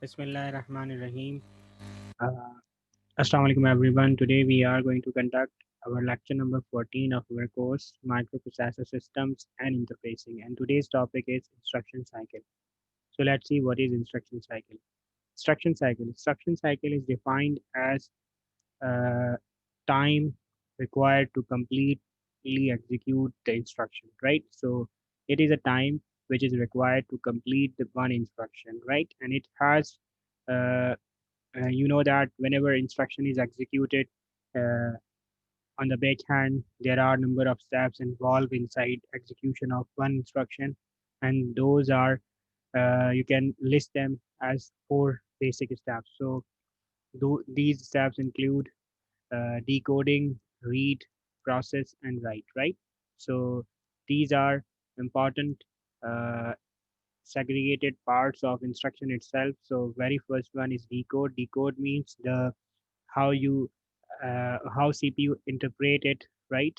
Bismillahirrahmanirrahim. Uh, Assalamu alaikum everyone. Today we are going to conduct our lecture number 14 of our course Microprocessor Systems and Interfacing. And today's topic is instruction cycle. So let's see what is instruction cycle. Instruction cycle. Instruction cycle is defined as time required to completely execute the instruction, right? So it is a time which is required to complete the one instruction, right? And it has uh, you know that whenever instruction is executed uh, on the backhand, there are number of steps involved inside execution of one instruction, and those are you can list them as four basic steps. So these steps include decoding, read, process, and write. Right. So these are important uh, segregated parts of instruction itself. So very first one is decode. Decode means the how CPU interpret it, right?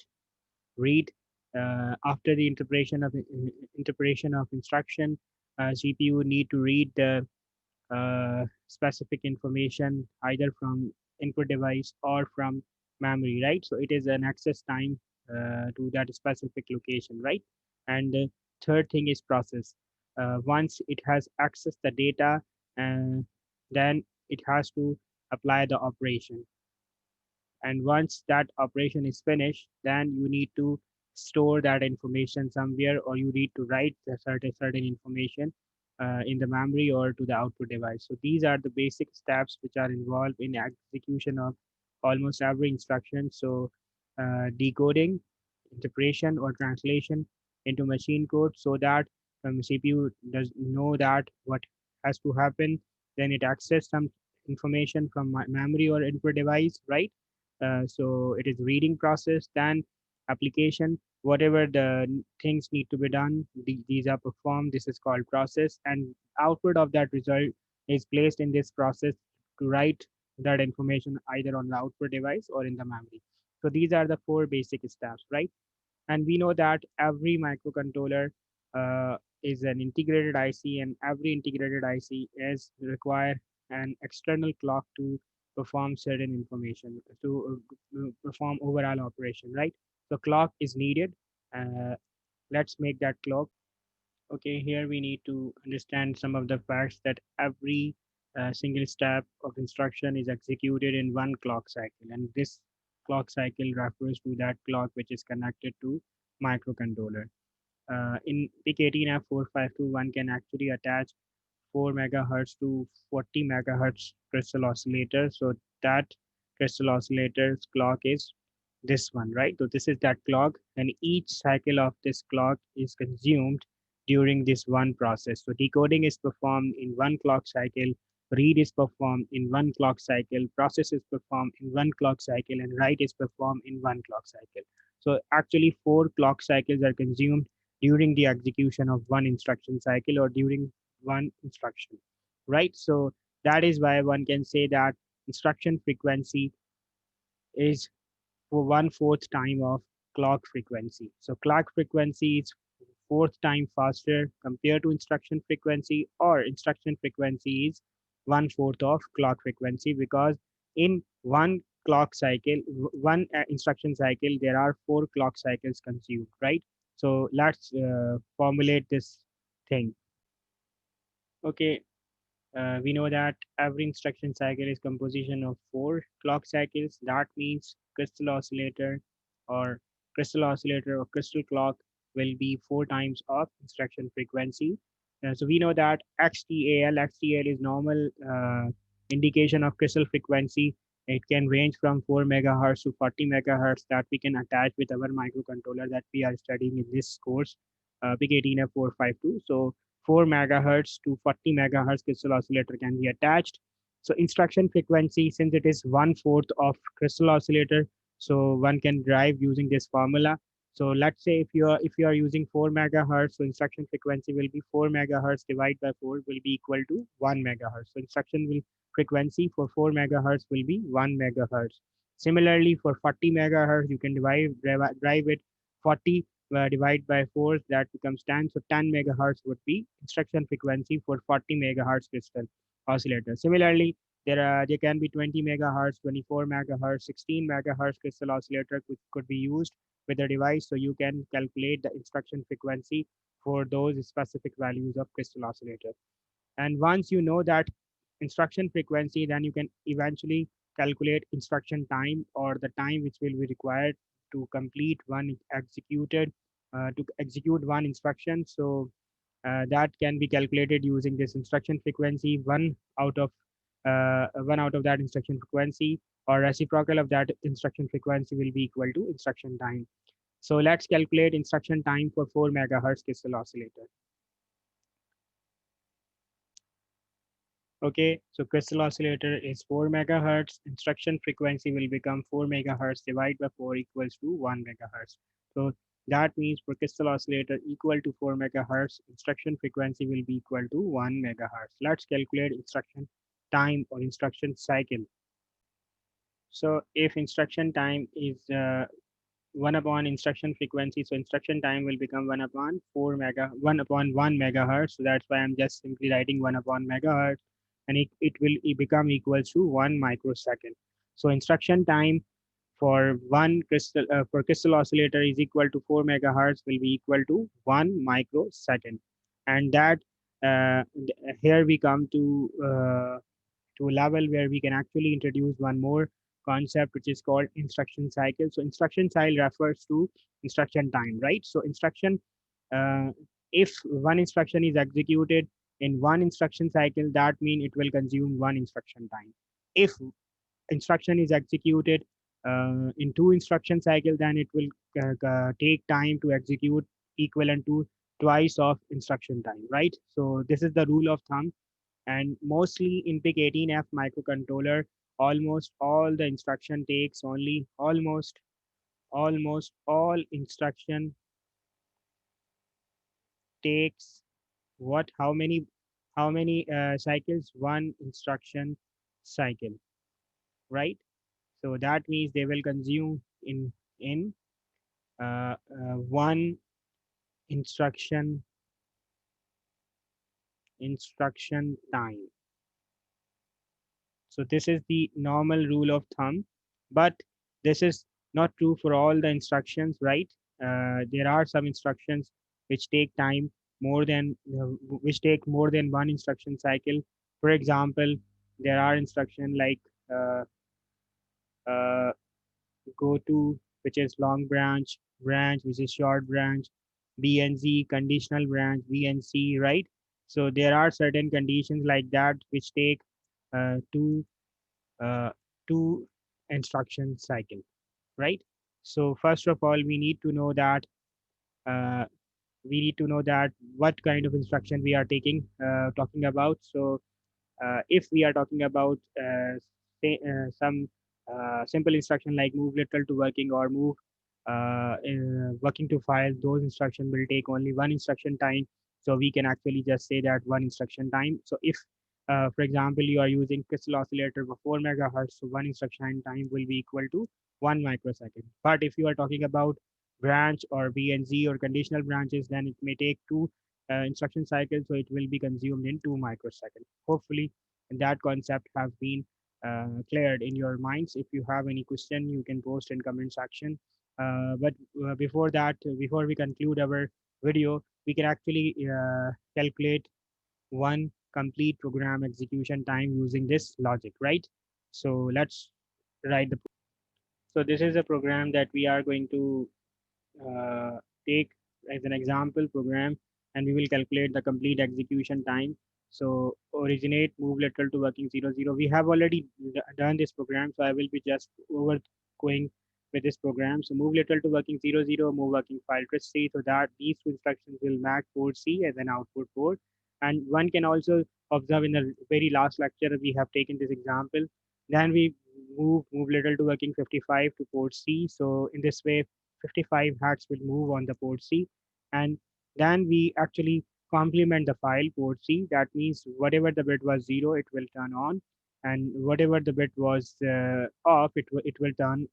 Read after the interpretation of instruction, CPU need to read the specific information either from input device or from memory, right? So it is an access time to that specific location, right? And the third thing is process. Once it has accessed the data, and then it has to apply the operation, and once that operation is finished, then you need to store that information somewhere, or you need to write the certain information in the memory or to the output device. So these are the basic steps which are involved in execution of almost every instruction. So decoding, interpretation or translation into machine code, so that CPU does know that what has to happen. Then it access some information from memory or input device, right? So it is reading process, then application, whatever the things need to be done, these are performed. This is called process, and output of that result is placed in this process to write that information either on the output device or in the memory. So these are the four basic steps, right? And we know that every microcontroller is an integrated IC, and every integrated IC is require an external clock to perform certain information, to perform overall operation, right? So clock is needed. uh, let's make that clock. Okay, here we need to understand some of the facts that every single step of instruction is executed in one clock cycle, and this clock cycle refers to that clock which is connected to microcontroller. In PIC 18F452, one can actually attach 4 megahertz to 40 megahertz crystal oscillator. So that crystal oscillator's clock is this one, right? So this is that clock, and each cycle of this clock is consumed during this one process. So decoding is performed in one clock cycle, read is performed in one clock cycle, process is performed in one clock cycle, and write is performed in one clock cycle. So actually, four clock cycles are consumed during the execution of one instruction cycle or during one instruction, right? So that is why one can say that instruction frequency is for one fourth time of clock frequency. So clock frequency is fourth time faster compared to instruction frequency, or instruction frequency is one fourth of clock frequency, because in one clock cycle, one instruction cycle, there are four clock cycles consumed, right? So let's formulate this thing. Okay, we know that every instruction cycle is composition of four clock cycles. That means or crystal oscillator or crystal clock will be four times of instruction frequency. So we know that XTAL is normal indication of crystal frequency. It can range from 4 megahertz to 40 megahertz that we can attach with our microcontroller that we are studying in this course, PIC 18F452. So 4 megahertz to 40 megahertz crystal oscillator can be attached. So instruction frequency, since it is one fourth of crystal oscillator, so one can derive using this formula. So let's say if you are using 4 megahertz, so instruction frequency will be 4 megahertz divided by 4 will be equal to 1 megahertz. So instruction will frequency for 4 megahertz will be 1 megahertz. Similarly, for 40 megahertz, you can drive it 40 divide by 4, that becomes 10. So 10 megahertz would be instruction frequency for 40 megahertz crystal. oscillator. Similarly, there can be 20 megahertz, 24 megahertz, 16 megahertz crystal oscillator could be used with the device, so you can calculate the instruction frequency for those specific values of crystal oscillator. And once you know that instruction frequency, then you can eventually calculate instruction time, or the time which will be required to complete one executed to execute one instruction. So that can be calculated using this instruction frequency. One out of that instruction frequency, or reciprocal of that instruction frequency, will be equal to instruction time. So let's calculate instruction time for 4 megahertz crystal oscillator. Okay, so crystal oscillator is 4 megahertz. Instruction frequency will become 4 megahertz divided by 4 equals to 1 megahertz. So that means for crystal oscillator equal to 4 megahertz, instruction frequency will be equal to 1 megahertz. Let's calculate instruction time or instruction cycle. So if instruction time is 1 upon instruction frequency, so instruction time will become 1 upon 1 megahertz. So that's why I'm just simply writing 1 upon megahertz, and it will become equals to 1 microsecond. So instruction time for for crystal oscillator is equal to 4 megahertz will be equal to 1 microsecond. And that here we come to a level where we can actually introduce one more concept, which is called instruction cycle. So instruction cycle refers to instruction time, right? So uh, if one instruction is executed in one instruction cycle, that means it will consume one instruction time. If instruction is executed in two instruction cycle, then it will take time to execute equivalent to twice of instruction time, right? So this is the rule of thumb. And mostly in PIC 18F microcontroller, almost all the instruction takes only almost all instruction takes what how many cycles? One instruction cycle, right? So that means they will consume in one instruction time. So this is the normal rule of thumb, but this is not true for all the instructions, right? There are some instructions which take time more than which take more than one instruction cycle. For example, there are instruction like uh, uh, go to, which is long branch, branch, which is short branch, BNZ, conditional branch, BNC, right? So there are certain conditions like that which take two uh, two instruction cycle, right? So first of all, uh, we need to know that what kind of instruction we are talking about. So if we are talking about some simple instruction like move literal to working, or move working to file, those instruction will take only one instruction time. So we can actually just say that one instruction time. So if for example, you are using crystal oscillator for 4 megahertz, so one instruction time will be equal to 1 microsecond. But if you are talking about branch or BNZ or conditional branches, then it may take two instruction cycles, so it will be consumed in 2 microseconds. Hopefully, that concept have been cleared in your minds. If you have any question, you can post in comment section. But before that, before we conclude our video, we can actually calculate one complete program execution time using this logic, right? So let's write the. So this is a program that we are going to uh, take as an example program, and we will calculate the complete execution time. So originate, move literal to working 00. We have already done this program, so I will be just over going with this program. So move literal to working 00, move working file to C, so that these two instructions will match port C as an output port. And one can also observe in the very last lecture we have taken this example. Then we move literal to working 55 to port C. So in this way 55 hertz will move on the port C, and then we actually complement the file port C. That means whatever the bit was 0, it will turn on, and whatever the bit was off, it will turn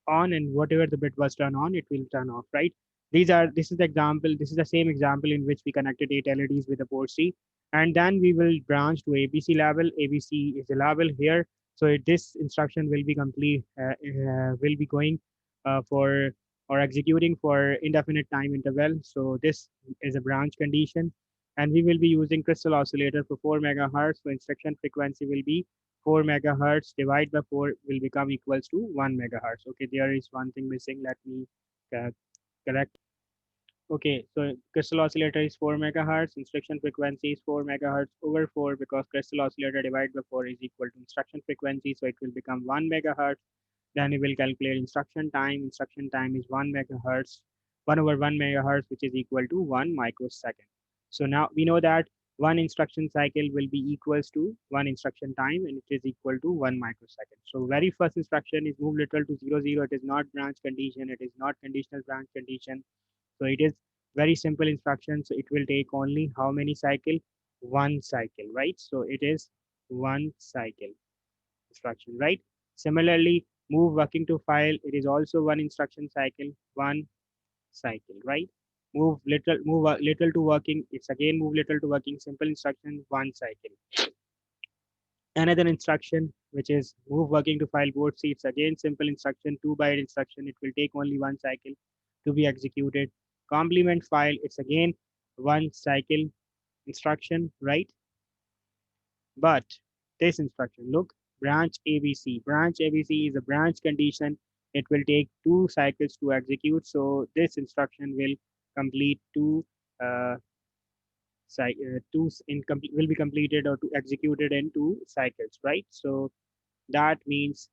on, and whatever the bit was turned on, it will turn off, right? This is the example. This is the same example in which we connected 8 LEDs with the port C. and then we will branch to ABC label. ABC is a label here, so this instruction will be complete, will be going for or executing for indefinite time interval. So this is a branch condition, and we will be using crystal oscillator for 4 megahertz. So instruction frequency will be 4 megahertz divided by 4 will become equals to 1 megahertz. Okay, there is one thing missing. Let me uh, correct. Okay, so crystal oscillator is 4 megahertz, instruction frequency is 4 megahertz over 4, because crystal oscillator divided by 4 is equal to instruction frequency, so it will become 1 megahertz. Then we will calculate instruction time. Instruction time is 1 megahertz, 1 over 1 megahertz, which is equal to 1 microsecond. So now we know that one instruction cycle will be equals to one instruction time, and it is equal to 1 microsecond. So very first instruction is move literal to 0, 0. It is not branch condition. It is not conditional branch condition. So it is very simple instruction. So it will take only how many cycle? One cycle, right? So it is one cycle instruction, right? Similarly, move working to file. It is also one instruction cycle, one cycle, right? Move little to working. It's again move little to working. Simple instruction, one cycle. Another instruction which is move working to file board seats. Again simple instruction, 2 byte instruction. It will take only one cycle to be executed. Complement file. It's again one cycle instruction, right? But this instruction, look, branch ABC. Branch ABC is a branch condition. It will take 2 cycles to execute. So this instruction will complete uh, will be completed or to executed in 2 cycles, right? So that means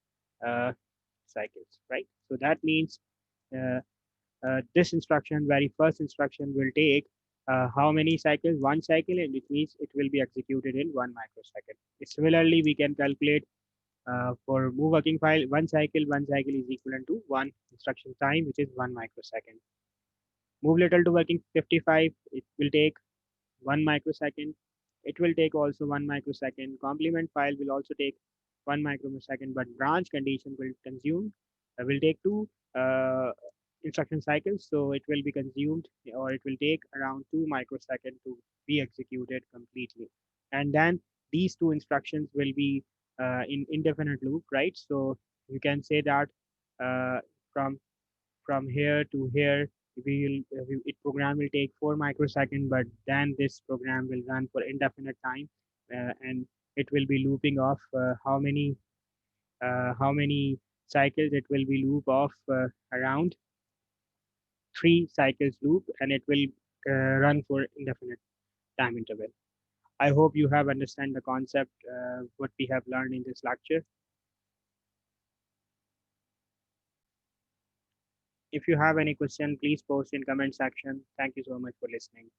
uh, cycles, right? So that means uh, this instruction, very first instruction, will take how many cycles? One cycle, and it means it will be executed in 1 microsecond. Similarly, we can calculate for move working file, one cycle is equivalent to one instruction time, which is 1 microsecond. Move little to working 55, it will take 1 microsecond. It will take also 1 microsecond. Complement file will also take 1 microsecond, but branch condition will take two uh, instruction cycles. So it will be consumed, or it will take around 2 microsecond to be executed completely. And then these two instructions will be in indefinite loop, right? So you can say that uh, from here to here, it program will take 4 microsecond, but then this program will run for indefinite time, and it will be looping off how many cycles it will be loop off around 3 cycles loop, and it will run for indefinite time interval. I hope you have understand the concept what we have learned in this lecture. If you have any question, please post in comment section. Thank you so much for listening.